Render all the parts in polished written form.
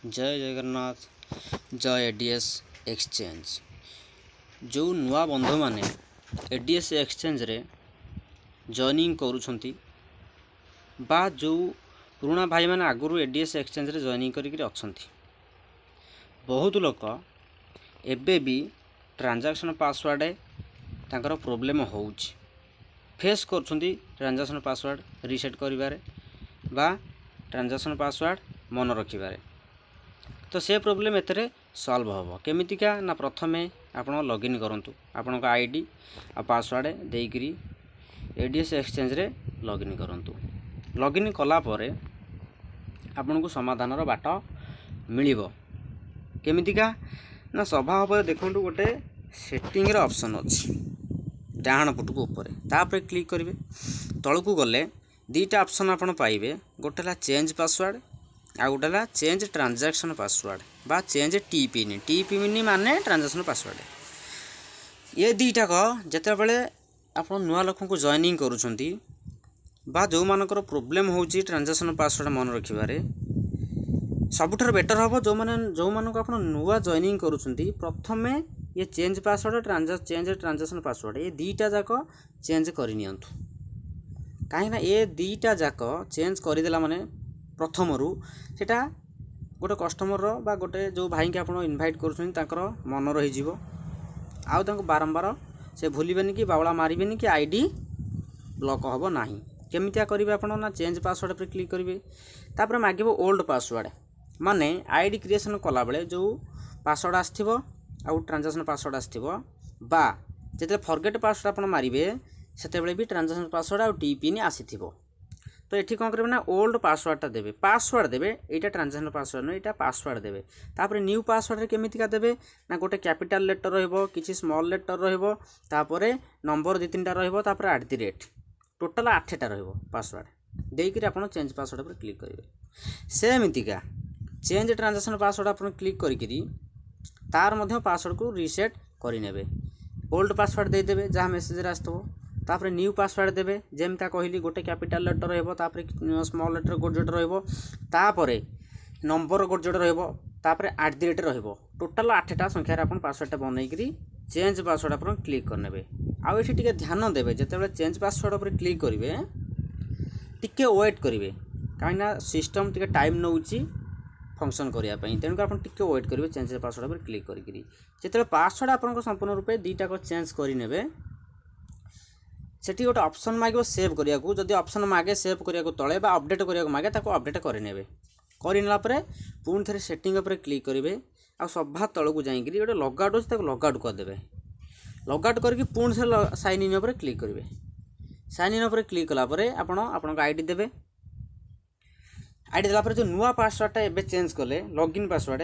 जय जगन्नाथ। जय ADS exchange. जो नुआ बंधु माने एडीएस एक्सचेंज रे जॉइनिंग करूछंती बा जो पुराना भाई माने आगुरु एडीएस एक्सचेंज रे जॉइनिंग करिक अछंती, बहुत लोक एबे भी ट्रांजैक्शन पासवर्ड तांकर प्रॉब्लम होउछ, फेस करछंती ट्रांजैक्शन पासवर्ड रीसेट करिवारे बा ट्रांजैक्शन पासवर्ड मन रखिबारे। तो से प्रॉब्लम एतरे सॉल्व होबो केमितिका ना प्रथमे आपण लॉगिन करंतु आपण का आईडी आ पासवर्ड देइकरी एडीएस एक्सचेंज रे लॉगिन करंतु। लॉगिन कला परे आपण को समाधान रो बाट मिलिबो केमितिका ना सभा ऊपर देखंतु गोटे सेटिंग रो ऑप्शन अछि डाहाण पटको ऊपर तापर क्लिक करिवे। तळकू गले दीटा ऑप्शन आपण पाइबे, गोटेला चेंज पासवर्ड आ गोटेला चेंज ट्रांजैक्शन पासवर्ड बा चेंज टीपीनी माने ट्रांजैक्शन पासवर्ड। ये दीटा को जते बेले आपण नुआ लोक को जॉइनिंग करूछंती बा जो मानकर प्रॉब्लम होउची ट्रांजैक्शन पासवर्ड मन रखिबारे सबुठार बेटर हबो। जो मान को आपण नुआ जॉइनिंग करूछंती प्रथमे ये change password change transaction password ये दीटा जाको चेंज करि नियंतु, काहे ना ये दीटा जाको चेंज करिदेला माने प्रथमरू सेटा गोटे कस्टमर रो बा गोटे जो भाई के आपण इनवाइट करूछन ताकर मन रही जीवो आउ तांको बारंबार से भूलिबेनी कि बावळा मारिबेनी कि आईडी ब्लॉक होबो नाही। केमितिया करिवे आपण ना चेंज पासवर्ड पर क्लिक करिवे, तापर मागिबो ओल्ड पासवर्ड माने आईडी क्रिएशन कला बेले जो पासवर्ड आस्थिबो आउ ट्रांजैक्शन पासवर्ड आस्थिबो बा जेते फॉरगेट पासवर्ड आपण मारिबे सेते बेले भी ट्रांजैक्शन पासवर्ड आउ टीपीनी आसीथिबो। तो ये कौन करेंगे ना ओल्ड पासवर्डटा देवे, पासवर्ड देवे यहाँ ट्रांजैक्शन पासवर्ड नहीं, यहाँ पासवर्ड देवे। तापर न्यू पासवर्ड केमितिका देवे ना गोटे कैपिटल लेटर रहिबो किछि स्मॉल लेटर रहिबो तापर नंबर 2-3टा रहिबो तापर @ टोटल 8टा रहिबो पासवर्ड देइकरी आपण चेंज पासवर्ड पर क्लिक करिवे। सेमितिका चेंज ट्रांजैक्शन पासवर्ड आपण क्लिक करिकरी तार मध्य पासवर्ड को रीसेट करि नेबे। ओल्ड पासवर्ड दे देबे जहाँ मेसेज रे आस्तबो, तापर न्यू पासवर्ड देबे जेमता कहली गोटे कैपिटल लेटर रहइबो तापर स्मॉल लेटर गोट रहइबो तापर नंबर गोट रहइबो तापर @ रहइबो। टोटल 8टा संख्या रे आपण पासवर्ड बनई करी चेंज पासवर्ड आपण क्लिक कर नेबे। आ एठी टिके ध्यान देबे जेतेबेले चेंज पासवर्ड पर क्लिक करिवे टिके वेट करिवे काइना सिस्टम टिके टाइम नउची फंक्शन करिया पई, तेनु आपण टिके वेट करिवे चेंज पासवर्ड पर क्लिक करी जेतेबेले पासवर्ड आपण संपूर्ण रूपे दीटा को चेंज करि नेबे सेठी गोटे ऑप्शन मागे सेव करिया को, जदि ऑप्शन मागे सेव करिया को तळे बा अपडेट करिया को मागे ताको अपडेट करि नेबे। करिनला परे पुन थरे सेटिंग ऊपर क्लिक करिवे आ सभा तळ को जाई करी गोटे लॉग आउट होछ ताको लॉग आउट कर देबे। लॉग आउट करके पुन से साइन इन ऊपर क्लिक करिवे। साइन इन ऊपर क्लिक कला परे आपण आईडी देबे। आईडी देला परे जो नुवा पासवर्डटा एबे चेंज कले लॉगिन पासवर्ड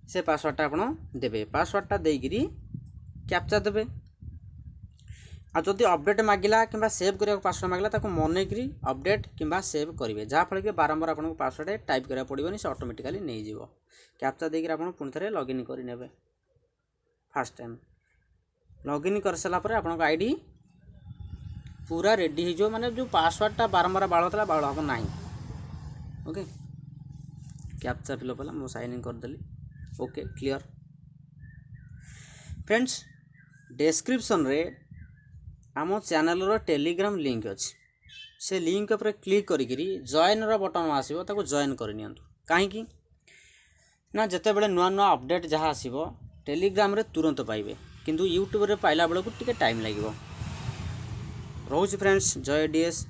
से पासवर्डटा आपण देबे। पासवर्डटा देई करी कैप्चा देबे आ जदि अपडेट मागिला किंबा सेव करिया पासवर्ड मागिला ताको मने करी अपडेट किंबा सेव करिवे, जहा फल के बारंबार आपन पासवर्ड टाइप करिया पड़िबोनी से ऑटोमेटिकली नै जीवो। कैप्चा देकर आपन पुन थरे लॉगिन करि नेबे। फर्स्ट टाइम लॉगिन कर सला परे आपन आईडी पूरा रेडी हो जो, माने जो पासवर्डटा बारंबार बाळतला बाळ हो नाही। ओके कैप्चा फिलअप होला मो साइन इन कर देली। Okay clear friends. डिस्क्रिप्शन रे आम चैनल रो टेलीग्राम लिंक अच्छी, से लिंक पर क्लिक करी जॉइन रो बटन आसीबो ताको जॉइन कर नियंतु। काहेकि ना जते बेले नुआ नुआ अपडेट जहाँ आसीबो टेलीग्राम रे तुरंत पाइबे, किंतु यूट्यूब रे पाइला बेले को टिके टाइम लागिबो। रोज फ्रेंड्स जय एडीएस।